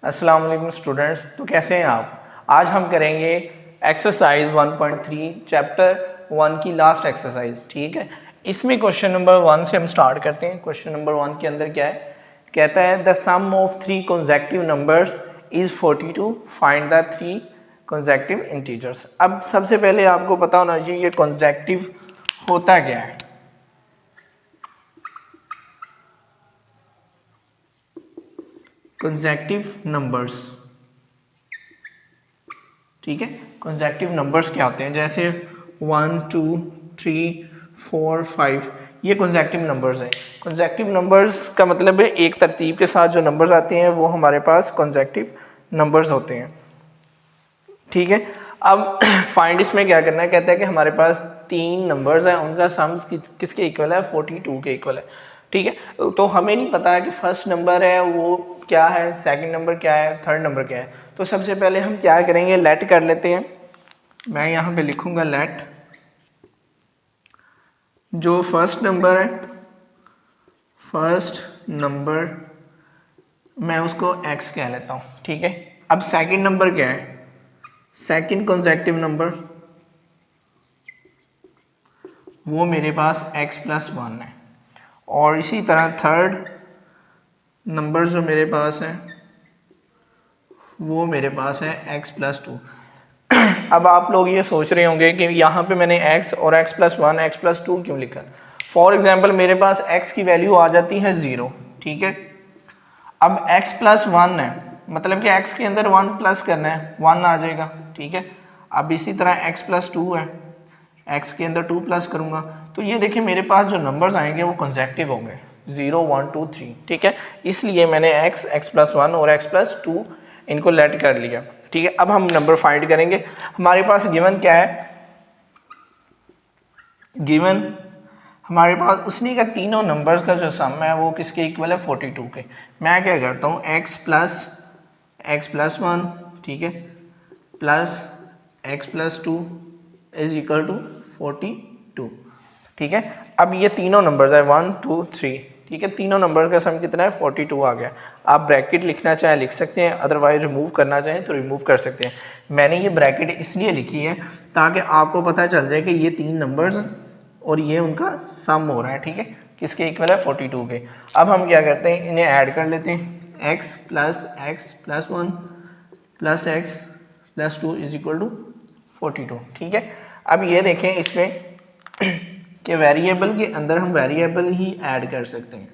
अस्सलाम वालेकुम स्टूडेंट्स। तो कैसे हैं आप? आज हम करेंगे एक्सरसाइज 1.3 चैप्टर 1 की लास्ट एक्सरसाइज। ठीक है, इसमें क्वेश्चन नंबर 1 से हम स्टार्ट करते हैं। क्वेश्चन नंबर 1 के अंदर क्या है, कहता है the sum of 3 consecutive numbers is 42, find the 3 consecutive integers. अब सबसे पहले आपको पता होना चाहिए ये consecutive होता क्या है। consecutive नंबर्स, ठीक है, consecutive नंबर्स क्या होते हैं, जैसे 1 2 3 4 5, ये consecutive नंबर्स हैं। consecutive नंबर्स का मतलब है एक तरतीब के साथ जो नंबर्स आते हैं वो हमारे पास consecutive नंबर्स होते हैं। ठीक है, अब फाइंड इसमें क्या करना है, कहता है कि हमारे पास 3 नंबर्स हैं, उनका सम्स किसके इक्वल है, 42 के इक्वल है। ठीक है, तो हमें नहीं पता है कि फर्स्ट नंबर है वो क्या है, सेकंड नंबर क्या है, थर्ड नंबर क्या है। तो सबसे पहले हम क्या करेंगे, लेट कर लेते हैं। मैं यहाँ पे लिखूंगा लेट, जो फर्स्ट नंबर है, फर्स्ट नंबर मैं उसको x कह लेता हूँ। ठीक है, अब सेकंड नंबर क्या है, सेकंड consecutive नंबर वो मेरे पास x+1 है, और इसी तरह थर्ड नंबर जो मेरे पास है वो मेरे पास है x+2। अब आप लोग ये सोच रहे होंगे कि यहाँ पे मैंने x और x+1 x+2 क्यों लिखा। फॉर एग्जांपल मेरे पास x की वैल्यू आ जाती है 0। ठीक है, अब x+1 है, मतलब कि x के अंदर 1 प्लस करना है, 1 आ जाएगा। ठीक है, अब इसी तरह x+2 है, x के अंदर 2 प्लस करूंगा, तो ये देखिए मेरे पास जो नंबर्स आएंगे वो कंसेक्टिव होंगे, 0 1 2 3। ठीक है, इसलिए मैंने x x+1 और x+2 इनको लेट कर लिया। ठीक है, अब हम नंबर फाइंड करेंगे। हमारे पास गिवन क्या है, गिवन हमारे पास उसने का तीनों नंबर्स का जो सम है वो किसके इक्वल है, 42 के। मैं क्या करता हूँ, x+1, ठीक है, plus x+2 is equal to 42। ठीक है, अब ये तीनों नंबर्स है 1 2 3। ठीक है, तीनों नंबर का सम कितना है, 42 आ गया। आप ब्रैकेट लिखना चाहें लिख सकते हैं, अदरवाइज रिमूव करना चाहें तो रिमूव कर सकते हैं। मैंने ये ब्रैकेट इसलिए लिखी है ताकि आपको पता चल जाए कि ये 3 नंबर्स और ये उनका सम हो रहा है। ठीक है, किसके इक्वल है, 42 के। अब हम क्या करते हैं, इन्हें ऐड कर लेते हैं, x+1 plus x+2 is equal to 42। ठीक है, अब ये देखें इसमें कि वेरिएबल के अंदर हम वेरिएबल ही ऐड कर सकते हैं।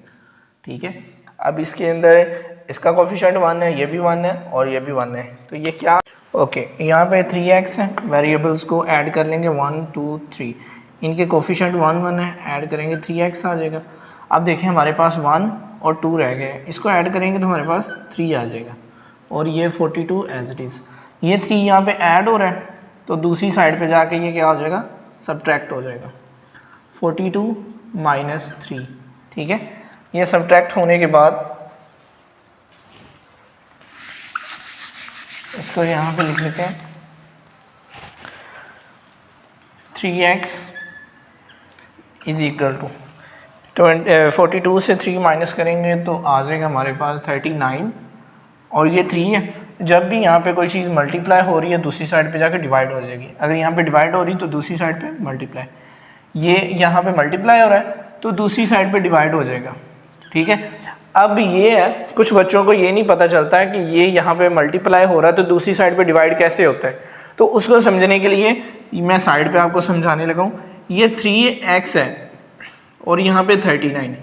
ठीक है, अब इसके अंदर इसका कोफिशिएंट 1 है, ये भी 1 है और ये भी 1 है, तो ये क्या, ओके, यहाँ पे 3x है, वेरिएबल्स को ऐड कर लेंगे 1 2 3, इनके कोफिशिएंट 1 1 है, ऐड करेंगे 3x आ जाएगा। अब देखें हमारे पास 1 और 2 रह गए, इसको ऐड करेंगे तो हमारे पास 3 आ जाएगा, और ये 42 एज इट इज़। ये 3 यहाँ पे ऐड हो रहा है तो दूसरी साइड पे जाके ये क्या हो जाएगा, सब्ट्रैक्ट हो जाएगा, 42 माइनस 3। ठीक है, ये सब्ट्रैक्ट होने के बाद इसको यहाँ पे लिख लेते हैं, 3x इज इक्वल टू 42 से 3 माइनस करेंगे तो आ जाएगा हमारे पास 39, और ये 3 है। जब भी यहाँ पे कोई चीज़ मल्टीप्लाई हो रही है दूसरी साइड पे जाकर डिवाइड हो जाएगी, अगर यहाँ पे डिवाइड हो रही है तो दूसरी साइड पे मल्टीप्लाई, ये यहाँ पे मल्टीप्लाई हो रहा है तो दूसरी साइड पे डिवाइड हो जाएगा। ठीक है, अब ये है, कुछ बच्चों को ये नहीं पता चलता है कि ये यहाँ पे मल्टीप्लाई हो रहा है तो दूसरी साइड पे डिवाइड कैसे होता है। तो उसको समझने के लिए मैं साइड पे आपको समझाने लगा हूँ। ये 3x है और यहाँ पे 39,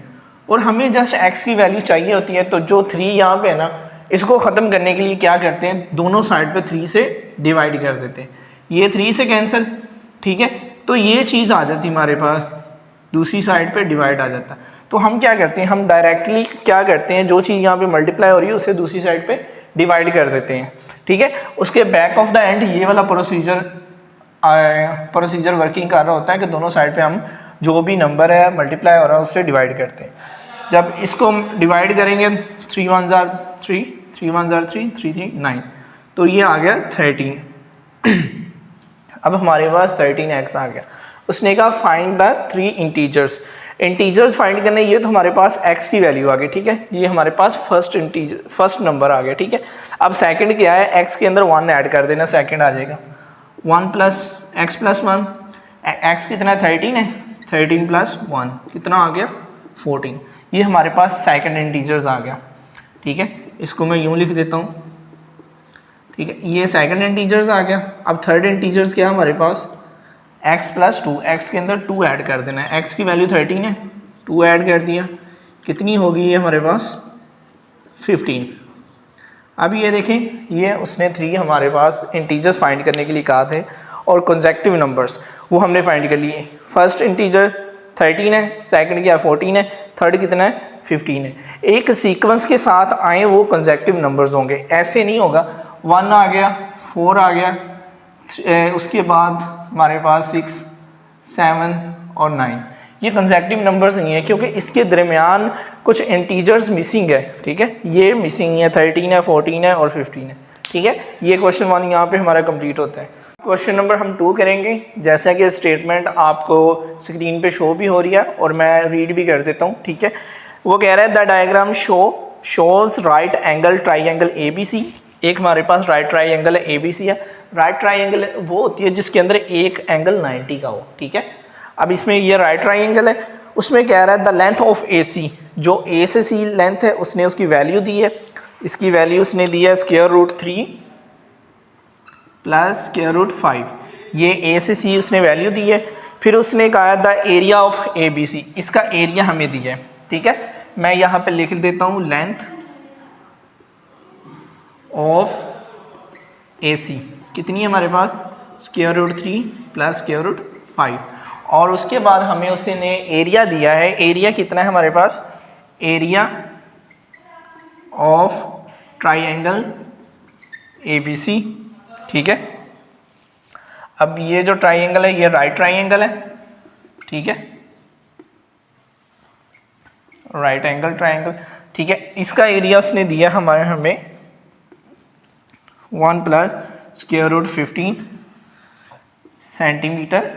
और हमें जस्ट x की वैल्यू चाहिए होती है, तो जो 3 यहाँ पे है ना, इसको ख़त्म करने के लिए क्या करते हैं, दोनों साइड पे 3 से डिवाइड कर देते हैं, ये 3 से कैंसिल। ठीक है, तो ये चीज़ आ जाती हमारे पास, दूसरी साइड पे डिवाइड आ जाता। तो हम क्या करते हैं, हम डायरेक्टली क्या करते हैं, जो चीज़ यहाँ पे मल्टीप्लाई हो रही है उसे दूसरी साइड पे डिवाइड कर देते हैं। ठीक है, उसके बैक ऑफ द एंड ये वाला प्रोसीजर वर्किंग कर रहा होता है कि दोनों साइड पे हम जो भी नंबर है मल्टीप्लाई हो रहा है उससे डिवाइड करते हैं। जब इसको डिवाइड करेंगे 3 1 जार 3 3 1 जार 3 3 3 9, तो ये आ गया 13। अब हमारे पास 13x आ गया। उसने कहा find the 3 integers. Integers find करने, ये तो हमारे पास x की वैल्यू आ गई, ठीक है, ये हमारे पास फर्स्ट नंबर आ गया, ठीक है। अब सेकंड क्या है, x के अंदर 1 ऐड कर देना, सेकंड आ जाएगा 1 प्लस एक्स प्लस 1, एक्स कितना है 13 है, 13 प्लस 1 कितना आ गया 14, ये हमारे पास सेकंड इंटीजर्स आ गया, ठीक है। इसको मैं यूँ लिख देता हूँ, ठीक है, ये सेकंड इंटीजर्स आ गया। अब थर्ड इंटीजर्स क्या है हमारे पास, x प्लस 2, एक्स के अंदर 2 ऐड कर देना है, x की वैल्यू 13 है, 2 ऐड कर दिया, कितनी होगी ये हमारे पास 15। अब ये देखें, ये उसने 3 हमारे पास इंटीजर्स फाइंड करने के लिए कहा थे और कंसेक्टिव नंबर्स वो हमने फाइंड कर लिए। फर्स्ट इंटीजर 13 है, सेकंड क्या 14 है, थर्ड कितना है 15 है। एक सीक्वेंस के साथ आए वो कंसेक्टिव नंबर्स होंगे, ऐसे नहीं होगा 1 आ गया 4 आ गया, उसके बाद हमारे पास 6 7 और 9, ये कंसेक्टिव नंबर्स नहीं है क्योंकि इसके दरमियान कुछ इंटीजर्स मिसिंग है, ठीक है, ये मिसिंग है, 13 है 14 है और 15 है, ठीक है। ये क्वेश्चन 1 यहाँ पे हमारा कंप्लीट होता है। क्वेश्चन नंबर हम 2 करेंगे, जैसा कि स्टेटमेंट आपको स्क्रीन पे शो भी हो रही है और मैं रीड भी कर देता हूँ, ठीक है। वो कह रहा है the diagram shows right angle triangle ABC। एक हमारे पास राइट ट्राइंगल है ABC है। राइट ट्राइंगल वो होती है जिसके अंदर एक एंगल 90 का हो, ठीक है। अब इसमें ये राइट ट्राइंगल है, उसमें कह रहा है द लेंथ ऑफ AC, जो A से C लेंथ है उसने उसकी वैल्यू दी है, इसकी वैल्यू उसने दी है √3 प्लस √5, ये A से C उसने वैल्यू दी है। फिर उसने कहा द एरिया ऑफ ABC, इसका एरिया हमें दिया है, ठीक है। मैं यहाँ पे लिख देता हूँ लेंथ ऑफ AC कितनी है हमारे पास √3 प्लस √5, और उसके बाद हमें उसने एरिया दिया है, एरिया कितना है हमारे पास, एरिया ऑफ ट्राइंगल ABC, ठीक है। अब ये जो ट्राइंगल है ये राइट ट्राइंगल है, ठीक है, राइट एंगल ट्राइंगल, ठीक है। इसका एरिया उसने दिया हमें 1 प्लस √15 सेंटीमीटर,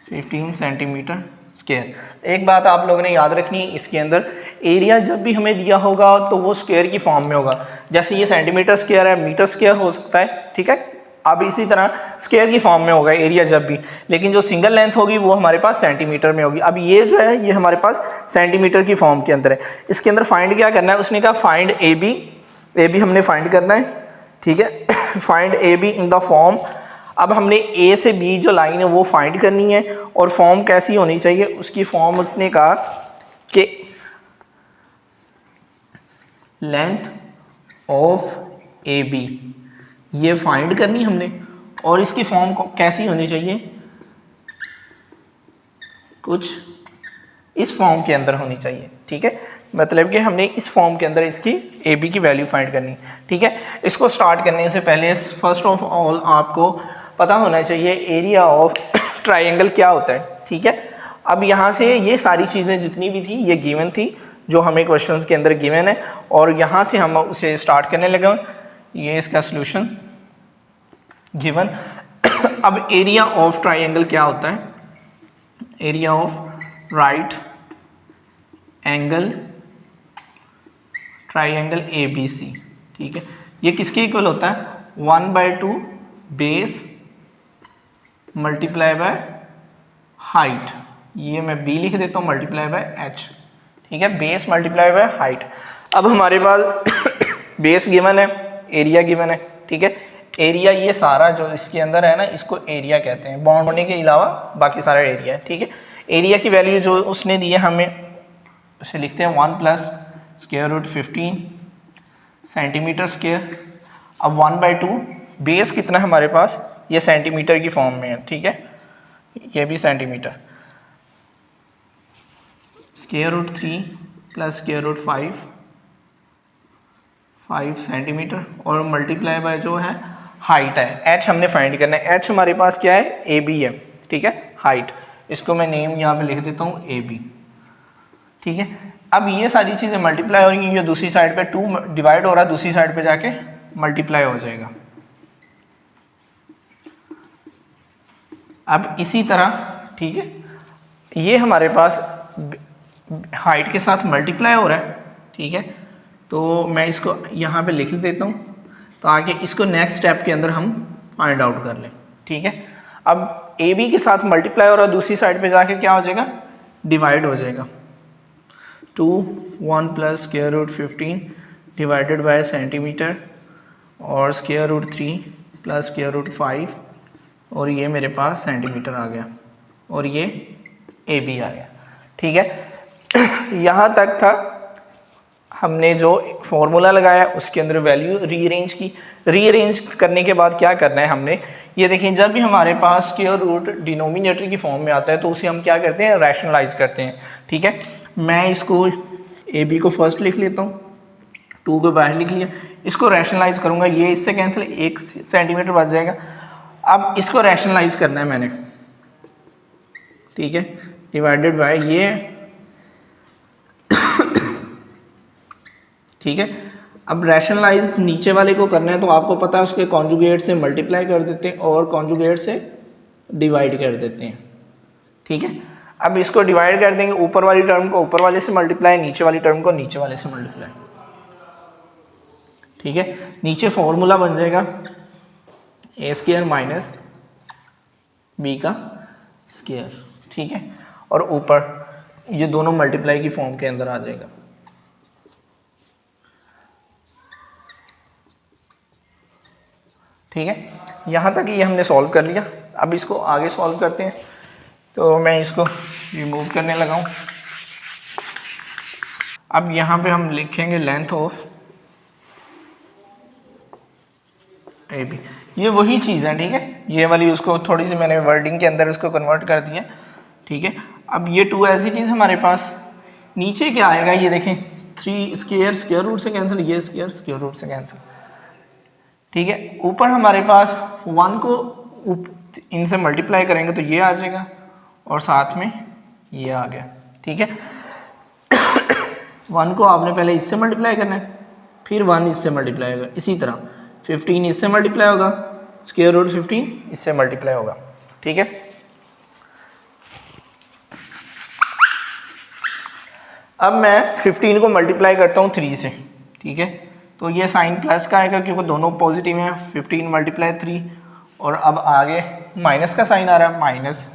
15 सेंटीमीटर स्क्वायर। एक बात आप लोगों ने याद रखनी है, इसके अंदर एरिया जब भी हमें दिया होगा तो वो स्क्वायर की फॉर्म में होगा, जैसे ये सेंटीमीटर स्क्वायर है मीटर स्क्वायर हो सकता है, ठीक है। अब इसी तरह स्क्वायर की फॉर्म में होगा एरिया जब भी, लेकिन जो सिंगल लेंथ होगी वो हमारे पास सेंटीमीटर में होगी। अब ये जो है ये हमारे पास सेंटीमीटर की फॉर्म के अंदर है। इसके अंदर फाइंड क्या करना है, उसने कहा फाइंड AB हमने फाइंड करना है, ठीक है। Find AB in the form, अब हमने A से B जो लाइन है वो फाइंड करनी है और फॉर्म कैसी होनी चाहिए, उसकी फॉर्म उसने कहा कि लेंथ ऑफ AB ये फाइंड करनी हमने, और इसकी फॉर्म कैसी होनी चाहिए, कुछ इस फॉर्म के अंदर होनी चाहिए, ठीक है। मतलब कि हमने इस फॉर्म के अंदर इसकी AB की वैल्यू फाइंड करनी, ठीक है। इसको स्टार्ट करने से पहले फर्स्ट ऑफ ऑल आपको पता होना चाहिए एरिया ऑफ ट्राइंगल क्या होता है, ठीक है। अब यहाँ से ये सारी चीज़ें जितनी भी थी ये गिवन थी, जो हमें क्वेश्चंस के अंदर गिवन है, और यहाँ से हम उसे स्टार्ट करने लगे। ये इसका सॉल्यूशन गिवन। अब एरिया ऑफ ट्राइंगल क्या होता है, area of right angle triangle ABC, ठीक है, ये किसके इक्वल होता है 1/2 बेस मल्टीप्लाई बाय हाइट, ये मैं B लिख देता हूँ मल्टीप्लाई बाय H, ठीक है, बेस मल्टीप्लाई बाय हाइट। अब हमारे पास बेस गिवन है, एरिया गिवन है, ठीक है। एरिया ये सारा जो इसके अंदर है ना इसको एरिया कहते हैं, बाउंड होने के अलावा बाकी सारा एरिया है, ठीक है। एरिया की वैल्यू जो उसने दी है हमें उसे लिखते हैं 1 प्लस √15 सेंटीमीटर स्क्वायर। अब 1/2 बेस कितना है हमारे पास, ये सेंटीमीटर की फॉर्म में है, ठीक है, ये भी सेंटीमीटर, √3 प्लस √5 सेंटीमीटर, और मल्टीप्लाई बाय जो है हाइट है, H हमने फाइंड करना है। H हमारे पास क्या है AB है, ठीक है, हाइट, इसको मैं नेम यहाँ पे लिख देता हूँ AB, ठीक है। अब ये सारी चीज़ें मल्टीप्लाई हो रही हैं, ये दूसरी साइड पे 2 डिवाइड हो रहा है, दूसरी साइड पे जाके मल्टीप्लाई हो जाएगा, अब इसी तरह, ठीक है, ये हमारे पास हाइट के साथ मल्टीप्लाई हो रहा है, ठीक है, तो मैं इसको यहाँ पे लिख देता हूँ ताकि इसको नेक्स्ट स्टेप के अंदर हम फाइंड आउट कर लें, ठीक है। अब ए बी के साथ मल्टीप्लाई हो रहा है, दूसरी साइड पे जाके क्या हो जाएगा, डिवाइड हो जाएगा। 2 1 plus square root 15 divided by centimetre और square root 3 plus square root 5 और ये मेरे पास सेंटीमीटर आ गया और ये ए बी आ गया, ठीक है। यहाँ तक था, हमने जो फॉर्मूला लगाया उसके अंदर वैल्यू रीअरेंज की। रीअरेंज करने के बाद क्या करना है हमने, ये देखें, जब भी हमारे पास स्क्वायर रूट डिनोमिनेटर की फॉर्म में आता है तो उसे हम क्या करते हैं, रैशनलाइज करते हैं, ठीक है। मैं इसको ए बी को फर्स्ट लिख लेता हूँ, 2 को बाहर लिख लिया, इसको रैशनलाइज करूँगा, ये इससे कैंसिल, 1 सेंटीमीटर बच जाएगा। अब इसको रैशनलाइज करना है मैंने, ठीक है, डिवाइडेड बाय ये, ठीक है। अब रैशनलाइज नीचे वाले को करना है तो आपको पता है उसके कॉन्जुगेट से मल्टीप्लाई कर देते हैं और कॉन्जुगेट से डिवाइड कर देते हैं, ठीक है। अब इसको डिवाइड कर देंगे, ऊपर वाली टर्म को ऊपर वाले से मल्टीप्लाई, नीचे वाली टर्म को नीचे वाले से मल्टीप्लाई, ठीक है। नीचे फॉर्मूला बन जाएगा ए स्क्वायर माइनस बी का स्क्वायर, ठीक है, और ऊपर ये दोनों मल्टीप्लाई की फॉर्म के अंदर आ जाएगा, ठीक है। यहाँ तक ये हमने सॉल्व कर लिया। अब इसको आगे सॉल्व करते हैं, तो मैं इसको रिमूव करने लगा हूँ। अब यहाँ पे हम लिखेंगे लेंथ ऑफ ए बी, ये वही चीज़ है, ठीक है, ये वाली उसको थोड़ी सी मैंने वर्डिंग के अंदर उसको कन्वर्ट कर दिया, ठीक है। अब ये 2 एज इट इज़ हमारे पास, नीचे क्या आएगा, ये देखें, 3 स्क्वायर स्क्वायर रूट से कैंसिल, ये स्क्वायर स्क्वायर रूट से कैंसिल, ठीक है। ऊपर हमारे पास 1 को इनसे मल्टीप्लाई करेंगे तो ये आ जाएगा और साथ में ये आ गया, ठीक है। 1 को आपने पहले इससे मल्टीप्लाई करना है, फिर 1 इससे मल्टीप्लाई होगा, इसी तरह 15 इससे मल्टीप्लाई होगा, स्क्वायर रूट 15 इससे मल्टीप्लाई होगा, ठीक है। अब मैं 15 को मल्टीप्लाई करता हूँ 3 से, ठीक है, तो ये साइन प्लस का आएगा क्योंकि दोनों पॉजिटिव हैं, 15 मल्टीप्लाई 3, और अब आगे माइनस का साइन आ रहा है, माइनस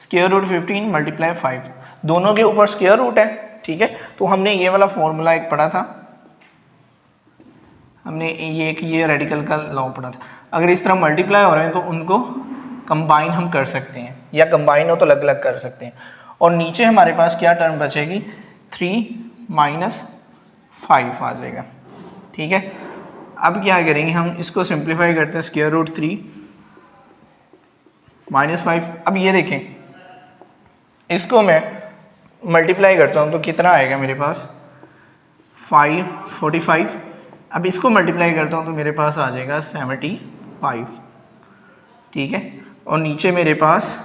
स्क्वायर रूट 15 मल्टीप्लाई 5, दोनों के ऊपर स्क्वायर रूट है, ठीक है। तो हमने ये वाला फॉर्मूला एक पढ़ा था, हमने ये रेडिकल का लॉ पढ़ा था, अगर इस तरह मल्टीप्लाई हो रहे हैं तो उनको कंबाइन हम कर सकते हैं, या कंबाइन हो तो अलग अलग कर सकते हैं। और नीचे हमारे पास क्या टर्म बचेगी, 3 माइनस 5 आ जाएगा, ठीक है। अब क्या करेंगे, हम इसको सिंप्लीफाई करते हैं, स्क्वायर रूट 3 माइनस 5। अब ये देखें, इसको मैं मल्टीप्लाई करता हूँ तो कितना आएगा मेरे पास, 45। अब इसको मल्टीप्लाई करता हूँ तो मेरे पास आ जाएगा 75, ठीक है, और नीचे मेरे पास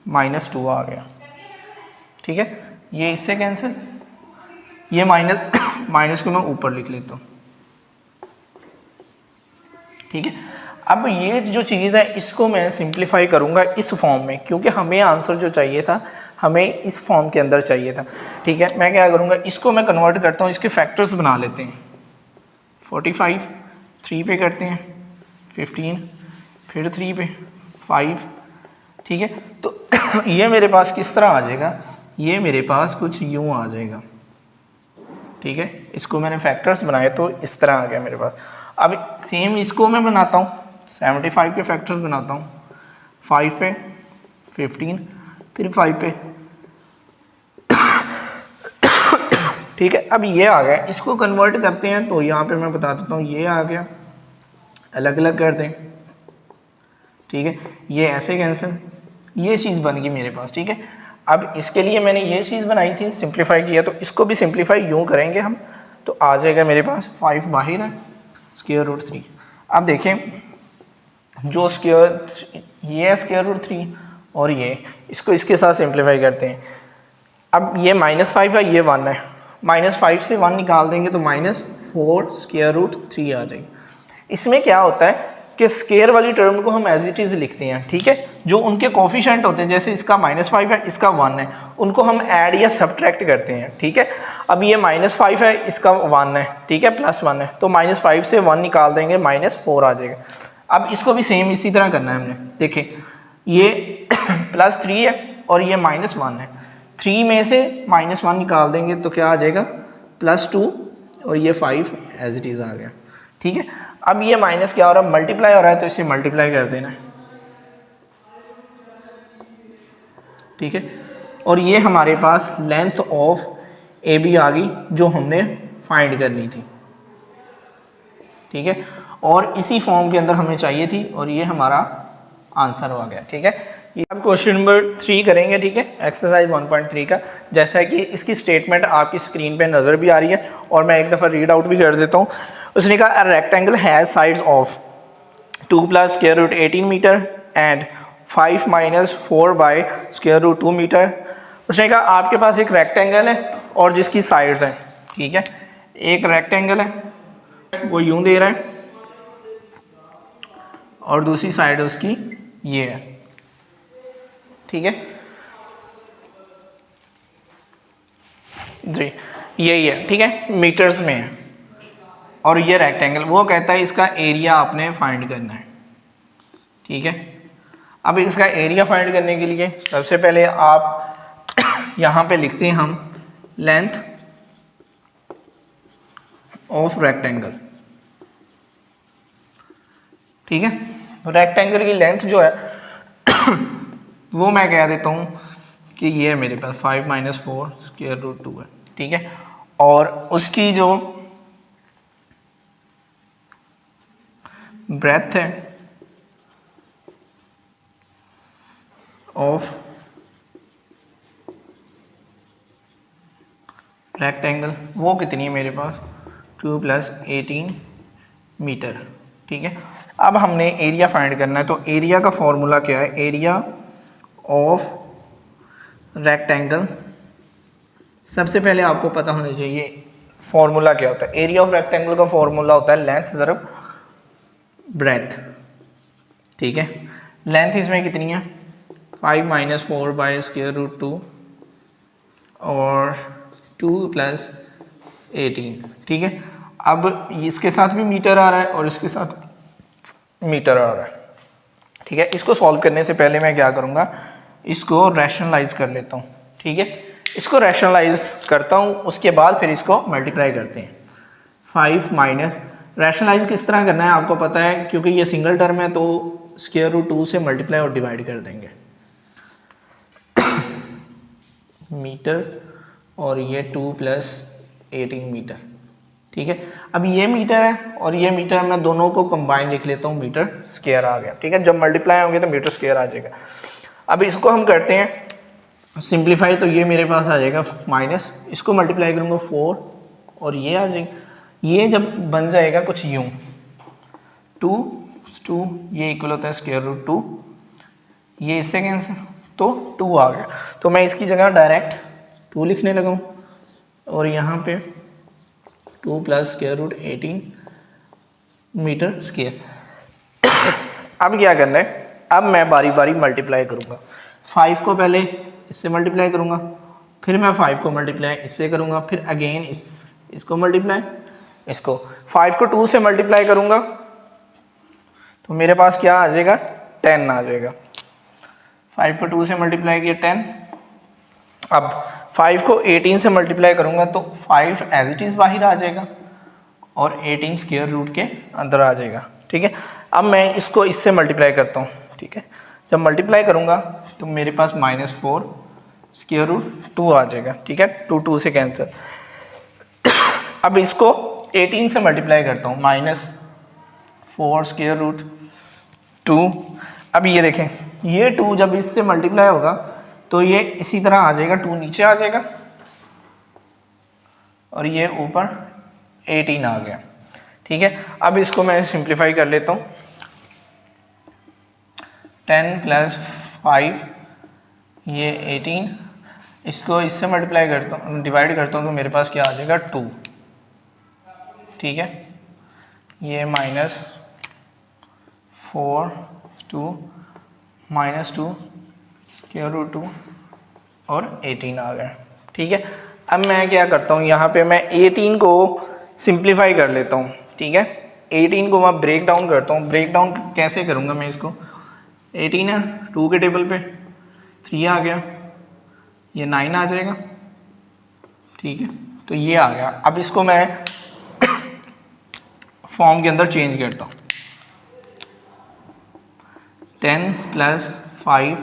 -2 आ गया, ठीक है। ये इससे कैंसिल, ये माइनस को मैं ऊपर लिख लेता हूँ, ठीक है। अब ये जो चीज़ है इसको मैं सिंप्लीफाई करूँगा इस फॉर्म में, क्योंकि हमें आंसर जो चाहिए था हमें इस फॉर्म के अंदर चाहिए था, ठीक है। मैं क्या करूँगा, इसको मैं कन्वर्ट करता हूँ, इसके फैक्टर्स बना लेते हैं। 45 3 पे करते हैं, 15 फिर 3 पे 5, ठीक है। तो ये मेरे पास किस तरह आ जाएगा, ये मेरे पास कुछ यूँ आ जाएगा, ठीक है। इसको मैंने फैक्टर्स बनाए तो इस तरह आ गया मेरे पास। अब सेम इसको मैं बनाता हूँ, 75 के फैक्टर्स बनाता हूँ, 5 पे 15 फिर 5 पे, ठीक है। अब ये आ गया, इसको कन्वर्ट करते हैं तो यहाँ पे मैं बता देता हूँ, ये आ गया, अलग अलग कर दें, ठीक है, ये ऐसे कैंसिल, ये चीज़ बन गई मेरे पास, ठीक है। अब इसके लिए मैंने ये चीज़ बनाई थी, सिंप्लीफाई किया, तो इसको भी सिंप्लीफाई यूँ करेंगे हम, तो आ जाएगा मेरे पास 5 बाहर है, स्क्वायर रूट 3। अब देखें, जो ये है स्क्वायर रूट 3 और ये, इसको इसके साथ सिंप्लीफाई करते हैं। अब ये -5 है, ये 1 है, -5 से 1 निकाल देंगे तो -4 स्क्वायर रूट 3 आ जाएगी। इसमें क्या होता है कि स्केयर वाली टर्म को हम एज इट इज़ लिखते हैं, ठीक है। जो उनके कोफिशिएंट होते हैं, जैसे इसका -5 है, इसका 1 है, उनको हम ऐड या सब्ट्रैक्ट करते हैं, ठीक है। अब ये -5 है, इसका 1 है, ठीक है, +1 है, तो -5 से 1 निकाल देंगे, -4 आ जाएगा। अब इसको भी सेम इसी तरह करना है हमने। देखिए ये +3 है और ये -1 है, 3 में से -1 निकाल देंगे तो क्या आ जाएगा, +2, और ये 5 एज इट इज़ आ गया, ठीक है। अब ये माइनस क्या हो रहा है, मल्टीप्लाई हो रहा है, तो इसे मल्टीप्लाई कर देना, ठीक है। और ये हमारे पास लेंथ ऑफ ए बी आ गई जो हमने फाइंड करनी थी, ठीक है। और इसी फॉर्म के अंदर हमें चाहिए थी और ये हमारा आंसर हो गया, ठीक है। ये अब क्वेश्चन नंबर 3 करेंगे, ठीक है, एक्सरसाइज 1.3 का। जैसा कि इसकी स्टेटमेंट आपकी स्क्रीन पे नज़र भी आ रही है और मैं एक दफ़ा रीड आउट भी कर देता हूँ। उसने कहा a rectangle has sides of 2 + √18 metre and 5 - 4 / √2 metre. उसने कहा आपके पास एक रेक्टेंगल है और जिसकी साइड्स हैं, ठीक है। एक रेक्टेंगल है वो यूं दे रहा है और दूसरी साइड उसकी ये है, ठीक है जी, यही है, ठीक है, मीटर्स में है। और ये रेक्टेंगल, वो कहता है इसका एरिया आपने फाइंड करना है, ठीक है। अब इसका एरिया फाइंड करने के लिए सबसे पहले आप यहाँ पे लिखते हैं हम लेंथ ऑफ रेक्टेंगल, ठीक है। रेक्टेंगल की लेंथ जो है वो मैं कह देता हूँ कि ये है मेरे पास 5 - 4 √2 है, ठीक है। और उसकी जो ब्रेथ है ऑफ रेक्टेंगल वो कितनी है मेरे पास, 2 + 18 मीटर, ठीक है। अब हमने एरिया फाइंड करना है, तो एरिया का फॉर्मूला क्या है, एरिया ऑफ रेक्टेंगल। सबसे पहले आपको पता होना चाहिए फॉर्मूला क्या होता है। एरिया ऑफ रेक्टेंगल का फॉर्मूला होता है लेंथ ज़रब ब्रेथ, ठीक है। लेंथ इसमें कितनी है, 5 - 4 / √2 और 2 + 18, ठीक है। अब इसके साथ भी मीटर आ रहा है और इसके साथ मीटर आ रहा है, ठीक है। इसको सॉल्व करने से पहले मैं क्या करूँगा, इसको रैशनलाइज कर लेता हूँ, ठीक है। इसको रैशनलाइज करता हूँ, उसके बाद फिर इसको मल्टीप्लाई करते हैं। 5 - रैशनलाइज किस तरह करना है आपको पता है, क्योंकि ये सिंगल टर्म है तो √2 से मल्टीप्लाई और डिवाइड कर देंगे मीटर और ये 2 + 18 मीटर, ठीक है। अब ये मीटर है और ये मीटर, मैं दोनों को कंबाइन लिख लेता हूँ, मीटर स्क्वायर आ गया, ठीक है। जब मल्टीप्लाई होंगे तो मीटर स्क्वायर आ जाएगा। अब इसको हम करते हैं सिंप्लीफाई, तो ये मेरे पास आ जाएगा माइनस, इसको मल्टीप्लाई करूँगा 4 और ये आ जाएगा। ये जब बन जाएगा कुछ यूँ 2 ये इक्वल होता है √2, ये इससे कैंसिल, तो 2 आ गया। तो मैं इसकी जगह डायरेक्ट 2 लिखने लगा हूँ और यहाँ पे 2 + √18 मीटर स्क्वायर। अब क्या करना है, अब मैं बारी बारी मल्टीप्लाई करूँगा। 5 को पहले इससे मल्टीप्लाई करूँगा, फिर मैं 5 को मल्टीप्लाई इससे करूँगा, फिर अगेन इसको मल्टीप्लाई, इसको 5 को 2 से मल्टीप्लाई करूँगा तो मेरे पास क्या आ जाएगा, 10 आ जाएगा। 5 को 2 से मल्टीप्लाई किया 10। अब 5 को 18 से मल्टीप्लाई करूँगा तो 5 एज इट इज़ बाहर आ जाएगा और 18 स्क्वायर रूट के अंदर आ जाएगा, ठीक है। अब मैं इसको इससे मल्टीप्लाई करता हूँ, ठीक है। जब मल्टीप्लाई करूँगा तो मेरे पास -4 √2 आ जाएगा, ठीक है। 2 से कैंसिल। अब इसको 18 से मल्टीप्लाई करता हूँ, -4 √2। अब ये देखें, ये 2 जब इससे मल्टीप्लाई होगा तो ये इसी तरह आ जाएगा, 2 नीचे आ जाएगा और ये ऊपर 18 आ गया, ठीक है। अब इसको मैं सिंप्लीफाई कर लेता हूँ, 10 + 5 ये 18, इसको इससे मल्टीप्लाई करता हूँ, डिवाइड करता हूँ तो मेरे पास क्या आ जाएगा 2, ठीक है। ये 4 2 -2 स्क्वायर रूट 2 और 18 आ गया। ठीक है, अब मैं क्या करता हूँ, यहाँ पे मैं 18 को सिंप्लीफाई कर लेता हूँ। ठीक है, 18 को मैं ब्रेक डाउन करता हूँ। ब्रेक डाउन कैसे करूँगा मैं इसको, 18 है 2 के टेबल पे, 3 आ गया, ये 9 आ जाएगा। ठीक है, तो ये आ गया। अब इसको मैं फॉर्म के अंदर चेंज करता हूँ। 10 + 5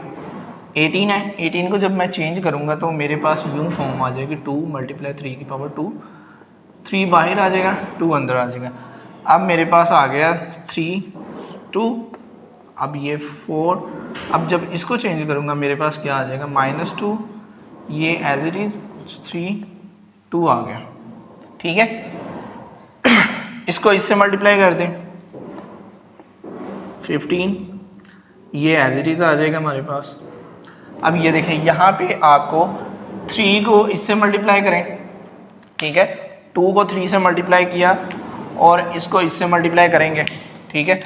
18 है। 18 को जब मैं चेंज करूँगा तो मेरे पास यूँ फॉर्म आ जाएगी 2 × 3 की पावर 2, 3 बाहर आ जाएगा, 2 अंदर आ जाएगा। अब मेरे पास आ गया 3 2, अब ये 4। अब जब इसको चेंज करूँगा मेरे पास क्या आ जाएगा, -2, ये एज इट इज़ 3 2 आ गया। ठीक है, इसको इससे मल्टीप्लाई कर दें 15, ये एज इट इज़ आ जाएगा हमारे पास। अब ये देखें, यहाँ पे आपको 3 को इससे मल्टीप्लाई करें। ठीक है, 2 को 3 से मल्टीप्लाई किया और इसको इससे मल्टीप्लाई करेंगे। ठीक है,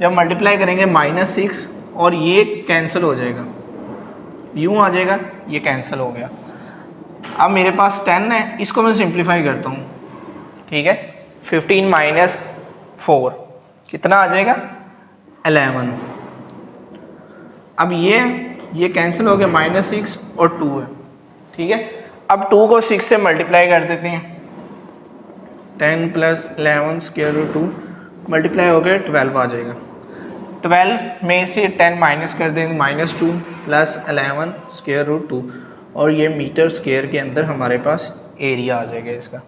जब मल्टीप्लाई करेंगे -6 और ये कैंसिल हो जाएगा, यूँ आ जाएगा, ये कैंसिल हो गया। अब मेरे पास 10 है, इसको मैं सिंप्लीफाई करता हूँ। ठीक है, 15 - 4 कितना आ जाएगा, 11। अब ये कैंसिल हो गया, -6 और 2 है। ठीक है, अब 2 को 6 से मल्टीप्लाई कर देते हैं। 10 + 11 स्क्वायर रूट 2 मल्टीप्लाई हो गया, 12 आ जाएगा। 12 में से 10 माइनस कर देंगे, -2 + 11 स्क्वायर रूट 2, और ये मीटर स्क्वायर के अंदर हमारे पास एरिया आ जाएगा इसका।